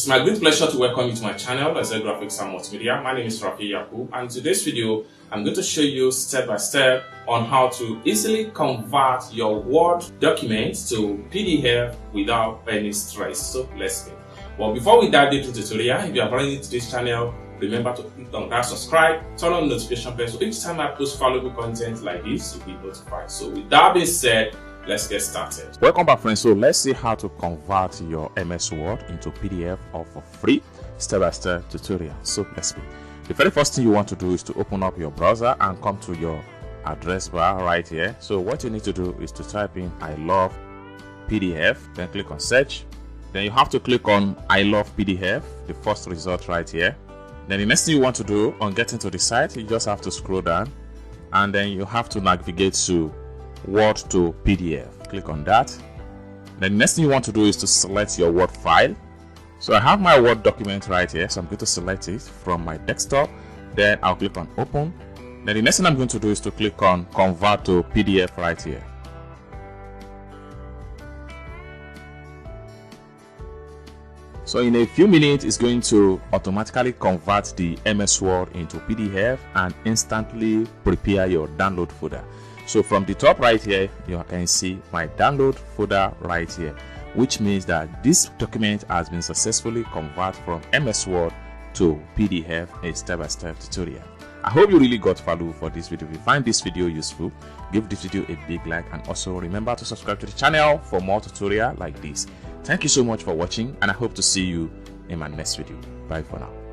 It's my great pleasure to welcome you to my channel, Excel Graphics and Multimedia. My name is Rafi Yakub, and in today's video, I'm going to show you step by step on how to easily convert your Word documents to PDF without any stress. So let's go. Well, before we dive into the tutorial, if you are brand new to this channel, remember to click on that subscribe, turn on the notification bell so each time I post valuable content like this, you'll be notified. So with that being said, let's get started. Welcome back, friends. So let's see how to convert your MS Word into PDF all for free, step-by-step tutorial. So let's begin. The very first thing you want to do is to open up your browser and come to your address bar right here. So what you need to do is to type in I love PDF, then click on search. Then you have to click on I love PDF, the first result right here. Then the next thing you want to do on getting to the site, you just have to scroll down and then you have to navigate to Word to PDF. Click on that. Then the next thing you want to do is to select your Word file. So I have my Word document right here, so I'm going to select it from my desktop. Then I'll click on open. Then the next thing I'm going to do is to click on convert to PDF right here. So in a few minutes, it's going to automatically convert the MS Word into PDF and instantly prepare your download folder. So from the top right here, you can see my download folder right here, which means that this document has been successfully converted from MS Word to PDF, a step-by-step tutorial. I hope you really got value for this video. If you find this video useful, give this video a big like and also remember to subscribe to the channel for more tutorials like this. Thank you so much for watching and I hope to see you in my next video. Bye for now.